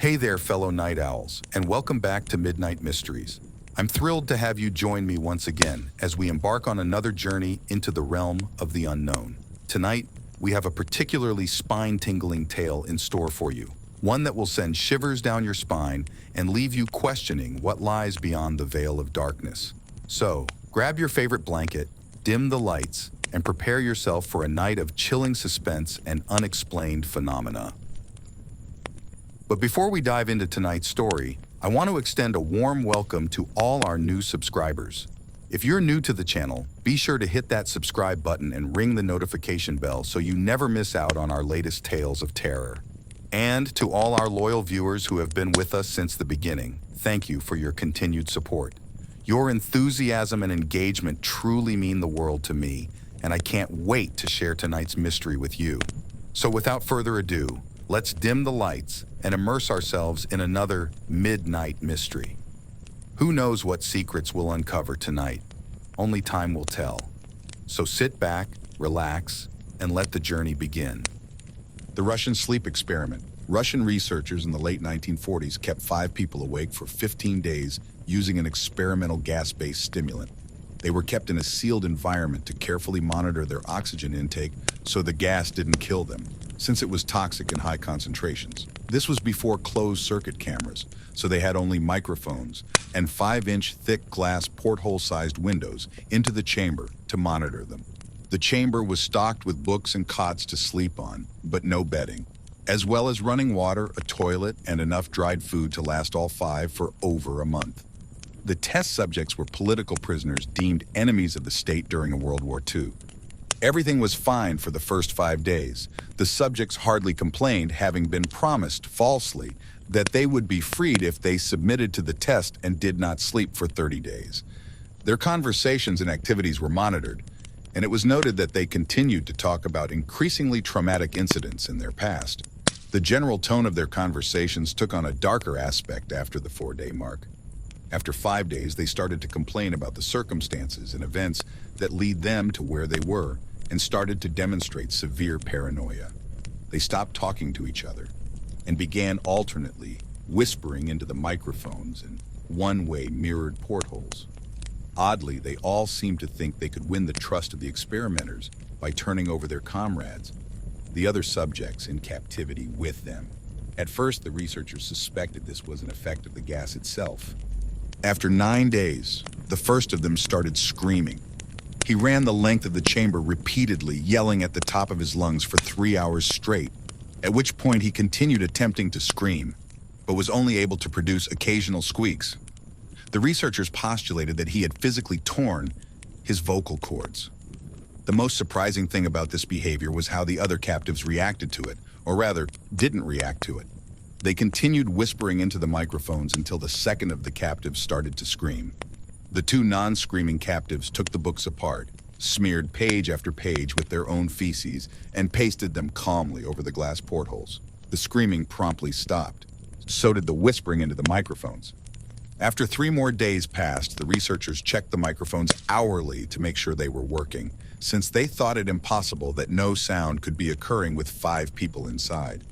Hey there, fellow night owls, and welcome back to Midnight Mysteries. I'm thrilled to have you join me once again as we embark on another journey into the realm of the unknown. Tonight, we have a particularly spine-tingling tale in store for you, one that will send shivers down your spine and leave you questioning what lies beyond the veil of darkness. So, grab your favorite blanket, dim the lights, and prepare yourself for a night of chilling suspense and unexplained phenomena. But before we dive into tonight's story, I want to extend a warm welcome to all our new subscribers. If you're new to the channel, be sure to hit that subscribe button and ring the notification bell so you never miss out on our latest tales of terror. And to all our loyal viewers who have been with us since the beginning, thank you for your continued support. Your enthusiasm and engagement truly mean the world to me, and I can't wait to share tonight's mystery with you. So without further ado, let's dim the lights and immerse ourselves in another midnight mystery. Who knows what secrets we'll uncover tonight? Only time will tell. So sit back, relax, and let the journey begin. The Russian sleep experiment. Russian researchers in the late 1940s kept 5 people awake for 15 days using an experimental gas-based stimulant. They were kept in a sealed environment to carefully monitor their oxygen intake so the gas didn't kill them, since it was toxic in high concentrations. This was before closed-circuit cameras, so they had only microphones and 5-inch thick glass porthole-sized windows into the chamber to monitor them. The chamber was stocked with books and cots to sleep on, but no bedding, as well as running water, a toilet, and enough dried food to last all 5 for over a month. The test subjects were political prisoners deemed enemies of the state during World War II. Everything was fine for the first 5 days. The subjects hardly complained, having been promised falsely that they would be freed if they submitted to the test and did not sleep for 30 days. Their conversations and activities were monitored, and it was noted that they continued to talk about increasingly traumatic incidents in their past. The general tone of their conversations took on a darker aspect after the 4-day mark. After 5 days, they started to complain about the circumstances and events that lead them to where they were, and started to demonstrate severe paranoia. They stopped talking to each other and began alternately whispering into the microphones and one-way mirrored portholes. Oddly, they all seemed to think they could win the trust of the experimenters by turning over their comrades, the other subjects in captivity with them. At first, the researchers suspected this was an effect of the gas itself. After 9 days, the first of them started screaming. He ran the length of the chamber repeatedly, yelling at the top of his lungs for 3 hours straight, at which point he continued attempting to scream, but was only able to produce occasional squeaks. The researchers postulated that he had physically torn his vocal cords. The most surprising thing about this behavior was how the other captives reacted to it, or rather, didn't react to it. They continued whispering into the microphones until the second of the captives started to scream. The 2 non-screaming captives took the books apart, smeared page after page with their own feces, and pasted them calmly over the glass portholes. The screaming promptly stopped. So did the whispering into the microphones. After 3 more days passed, the researchers checked the microphones hourly to make sure they were working, since they thought it impossible that no sound could be occurring with 5 people inside.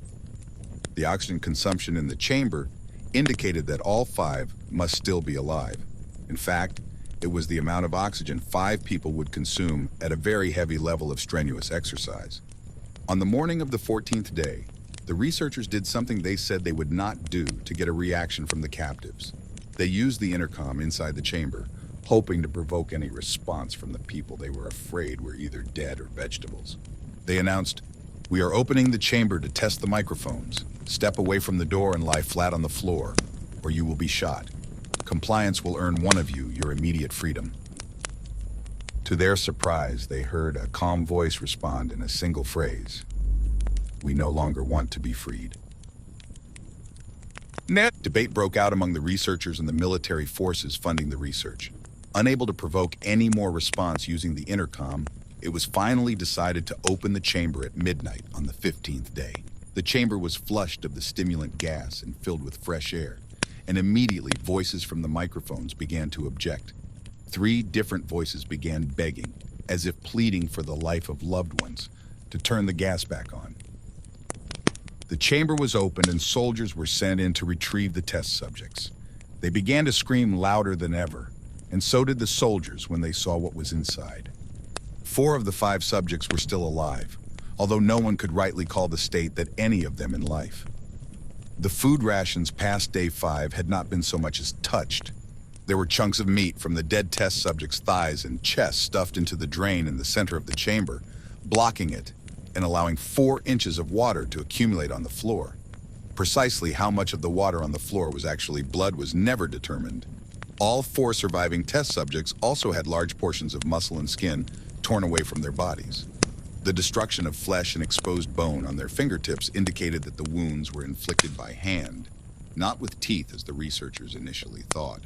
The oxygen consumption in the chamber indicated that all 5 must still be alive. In fact, it was the amount of oxygen 5 people would consume at a very heavy level of strenuous exercise. On the morning of the 14th day, the researchers did something they said they would not do to get a reaction from the captives. They used the intercom inside the chamber, hoping to provoke any response from the people they were afraid were either dead or vegetables. They announced, "We are opening the chamber to test the microphones. Step away from the door and lie flat on the floor, or you will be shot. Compliance will earn one of you your immediate freedom." To their surprise, they heard a calm voice respond in a single phrase, "We no longer want to be freed." Debate broke out among the researchers and the military forces funding the research. Unable to provoke any more response using the intercom, it was finally decided to open the chamber at midnight on the 15th day. The chamber was flushed of the stimulant gas and filled with fresh air, and immediately voices from the microphones began to object. 3 different voices began begging, as if pleading for the life of loved ones, to turn the gas back on. The chamber was opened and soldiers were sent in to retrieve the test subjects. They began to scream louder than ever, and so did the soldiers when they saw what was inside. 4 of the 5 subjects were still alive, although no one could rightly call the state that any of them in life. The food rations past day 5 had not been so much as touched. There were chunks of meat from the dead test subjects' thighs and chest stuffed into the drain in the center of the chamber, blocking it and allowing 4 inches of water to accumulate on the floor. Precisely how much of the water on the floor was actually blood was never determined. All 4 surviving test subjects also had large portions of muscle and skin torn away from their bodies. The destruction of flesh and exposed bone on their fingertips indicated that the wounds were inflicted by hand, not with teeth as the researchers initially thought.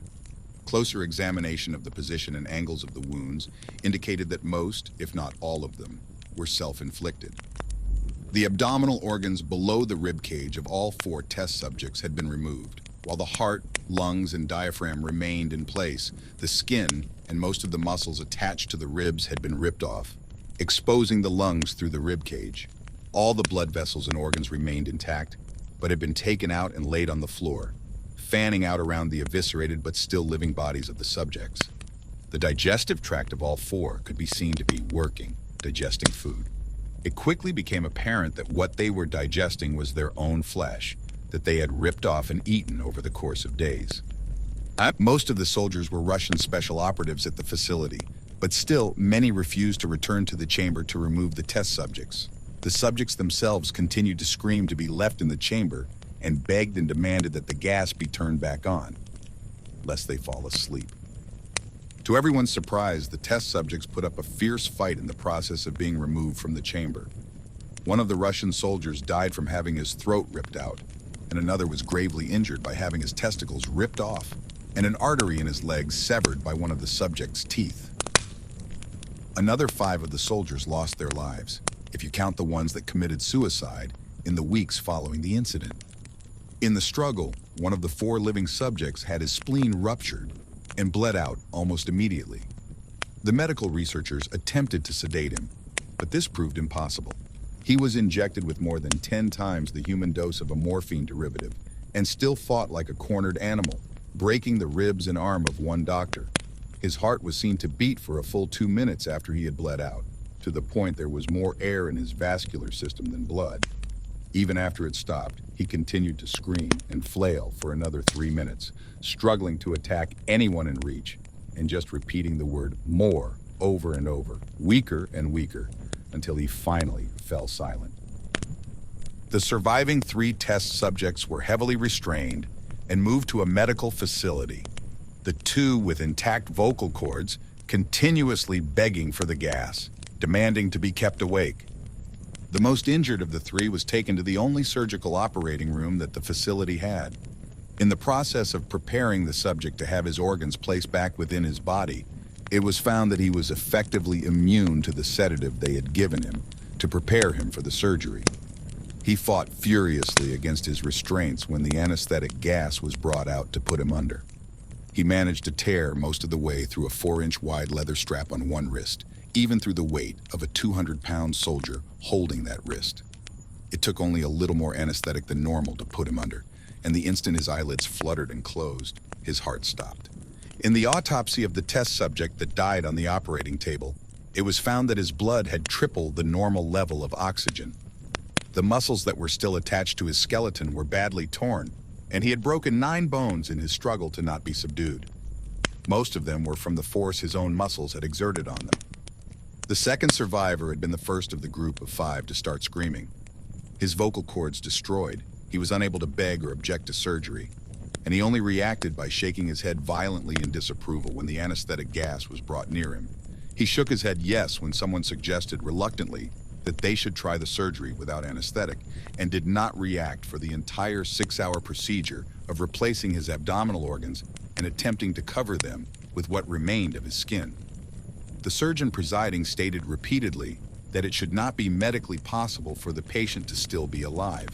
Closer examination of the position and angles of the wounds indicated that most, if not all of them, were self-inflicted. The abdominal organs below the rib cage of all 4 test subjects had been removed. While the heart, lungs, and diaphragm remained in place, the skin and most of the muscles attached to the ribs had been ripped off, exposing the lungs through the rib cage. All the blood vessels and organs remained intact, but had been taken out and laid on the floor, fanning out around the eviscerated but still living bodies of the subjects. The digestive tract of all 4 could be seen to be working, digesting food. It quickly became apparent that what they were digesting was their own flesh, that they had ripped off and eaten over the course of days. Most of the soldiers were Russian special operatives at the facility, but still many refused to return to the chamber to remove the test subjects. The subjects themselves continued to scream to be left in the chamber and begged and demanded that the gas be turned back on, lest they fall asleep. To everyone's surprise, the test subjects put up a fierce fight in the process of being removed from the chamber. One of the Russian soldiers died from having his throat ripped out, and another was gravely injured by having his testicles ripped off and an artery in his leg severed by one of the subject's teeth. Another 5 of the soldiers lost their lives, if you count the ones that committed suicide in the weeks following the incident. In the struggle, one of the 4 living subjects had his spleen ruptured and bled out almost immediately. The medical researchers attempted to sedate him, but this proved impossible. He was injected with more than 10 times the human dose of a morphine derivative and still fought like a cornered animal, breaking the ribs and arm of one doctor. His heart was seen to beat for a full 2 minutes after he had bled out, to the point there was more air in his vascular system than blood. Even after it stopped, he continued to scream and flail for another 3 minutes, struggling to attack anyone in reach, and just repeating the word "more" over and over, weaker and weaker, until he finally fell silent. The surviving 3 test subjects were heavily restrained and moved to a medical facility. The 2 with intact vocal cords continuously begging for the gas, demanding to be kept awake. The most injured of the 3 was taken to the only surgical operating room that the facility had. In the process of preparing the subject to have his organs placed back within his body, it was found that he was effectively immune to the sedative they had given him to prepare him for the surgery. He fought furiously against his restraints when the anesthetic gas was brought out to put him under. He managed to tear most of the way through a 4-inch wide leather strap on one wrist, even through the weight of a 200-pound soldier holding that wrist. It took only a little more anesthetic than normal to put him under, and the instant his eyelids fluttered and closed, his heart stopped. In the autopsy of the test subject that died on the operating table, it was found that his blood had tripled the normal level of oxygen. The muscles that were still attached to his skeleton were badly torn, and he had broken 9 bones in his struggle to not be subdued. Most of them were from the force his own muscles had exerted on them. The second survivor had been the first of the group of 5 to start screaming. His vocal cords destroyed, he was unable to beg or object to surgery, and he only reacted by shaking his head violently in disapproval when the anesthetic gas was brought near him. He shook his head yes when someone suggested reluctantly that they should try the surgery without anesthetic, and did not react for the entire 6-hour procedure of replacing his abdominal organs and attempting to cover them with what remained of his skin. The surgeon presiding stated repeatedly that it should not be medically possible for the patient to still be alive.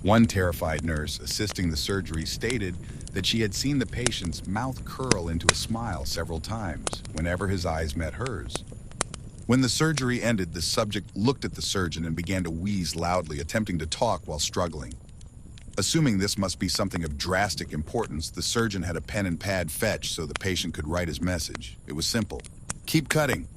One terrified nurse assisting the surgery stated that she had seen the patient's mouth curl into a smile several times whenever his eyes met hers. When the surgery ended, the subject looked at the surgeon and began to wheeze loudly, attempting to talk while struggling. Assuming this must be something of drastic importance, the surgeon had a pen and pad fetched so the patient could write his message. It was simple. Keep cutting.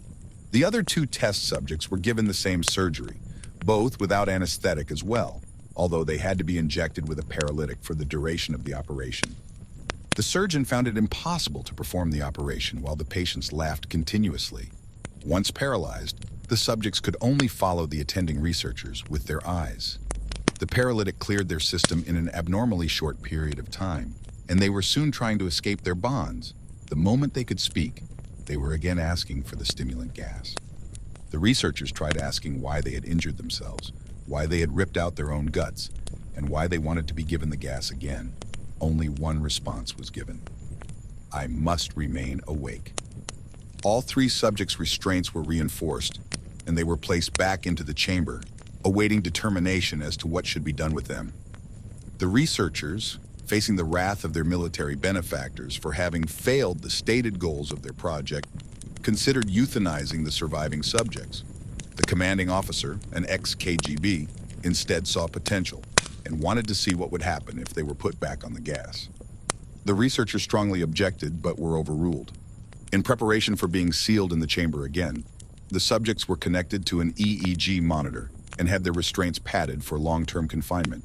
The other two test subjects were given the same surgery, both without anesthetic as well, although they had to be injected with a paralytic for the duration of the operation. The surgeon found it impossible to perform the operation while the patients laughed continuously. Once paralyzed, the subjects could only follow the attending researchers with their eyes. The paralytic cleared their system in an abnormally short period of time, and they were soon trying to escape their bonds. The moment they could speak, they were again asking for the stimulant gas. The researchers tried asking why they had injured themselves, why they had ripped out their own guts, and why they wanted to be given the gas again. Only one response was given. I must remain awake. All three subjects' restraints were reinforced, and they were placed back into the chamber, awaiting determination as to what should be done with them. The researchers, facing the wrath of their military benefactors for having failed the stated goals of their project, considered euthanizing the surviving subjects. The commanding officer, an ex-KGB, instead saw potential and wanted to see what would happen if they were put back on the gas. The researchers strongly objected, but were overruled. In preparation for being sealed in the chamber again, the subjects were connected to an EEG monitor and had their restraints padded for long-term confinement.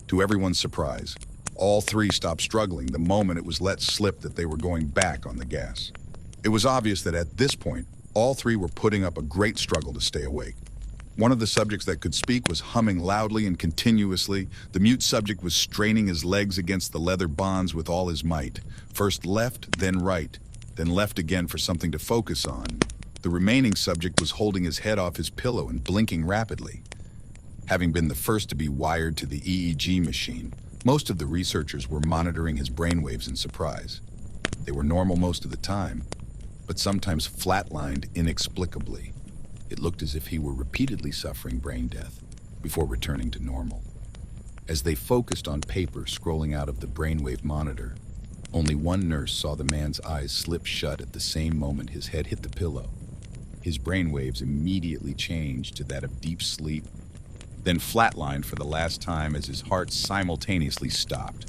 To everyone's surprise, all three stopped struggling the moment it was let slip that they were going back on the gas. It was obvious that at this point, all three were putting up a great struggle to stay awake. One of the subjects that could speak was humming loudly and continuously. The mute subject was straining his legs against the leather bonds with all his might. First left, then right, then left again for something to focus on. The remaining subject was holding his head off his pillow and blinking rapidly. Having been the first to be wired to the EEG machine, most of the researchers were monitoring his brainwaves in surprise. They were normal most of the time, but sometimes flatlined inexplicably. It looked as if he were repeatedly suffering brain death before returning to normal. As they focused on paper scrolling out of the brainwave monitor, only one nurse saw the man's eyes slip shut at the same moment his head hit the pillow. His brainwaves immediately changed to that of deep sleep, then flatlined for the last time as his heart simultaneously stopped.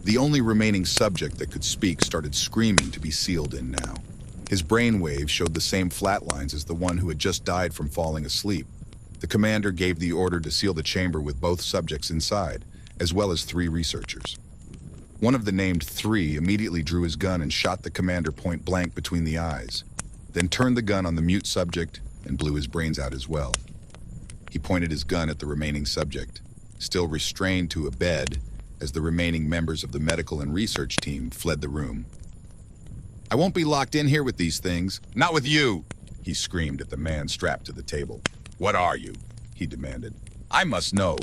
The only remaining subject that could speak started screaming to be sealed in now. His brainwaves showed the same flatlines as the one who had just died from falling asleep. The commander gave the order to seal the chamber with both subjects inside, as well as 3 researchers. One of the named 3 immediately drew his gun and shot the commander point blank between the eyes, then turned the gun on the mute subject and blew his brains out as well. He pointed his gun at the remaining subject, still restrained to a bed, as the remaining members of the medical and research team fled the room. "I won't be locked in here with these things. Not with you!" he screamed at the man strapped to the table. "What are you?" he demanded. "I must know."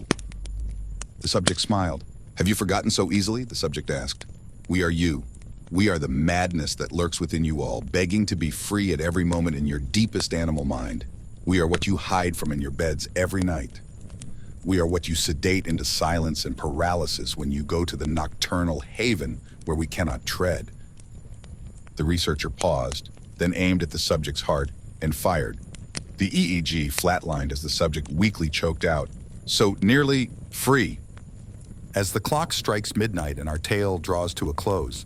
The subject smiled. "Have you forgotten so easily?" the subject asked. "We are you. We are the madness that lurks within you all, begging to be free at every moment in your deepest animal mind. We are what you hide from in your beds every night. We are what you sedate into silence and paralysis when you go to the nocturnal haven where we cannot tread." The researcher paused, then aimed at the subject's heart and fired. The EEG flatlined as the subject weakly choked out, "So nearly free." As the clock strikes midnight and our tale draws to a close,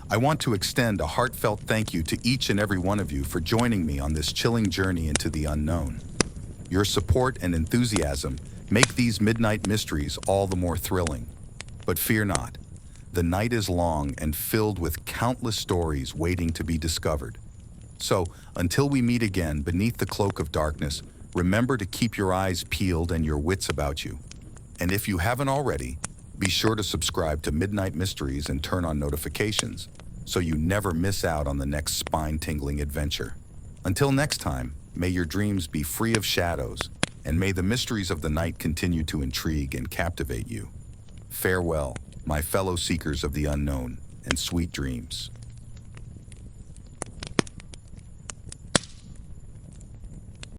I want to extend a heartfelt thank you to each and every one of you for joining me on this chilling journey into the unknown. Your support and enthusiasm make these midnight mysteries all the more thrilling. But fear not, the night is long and filled with countless stories waiting to be discovered. So, until we meet again beneath the cloak of darkness, remember to keep your eyes peeled and your wits about you. And if you haven't already, be sure to subscribe to Midnight Mysteries and turn on notifications, so you never miss out on the next spine-tingling adventure. Until next time, may your dreams be free of shadows, and may the mysteries of the night continue to intrigue and captivate you. Farewell, my fellow seekers of the unknown, and sweet dreams.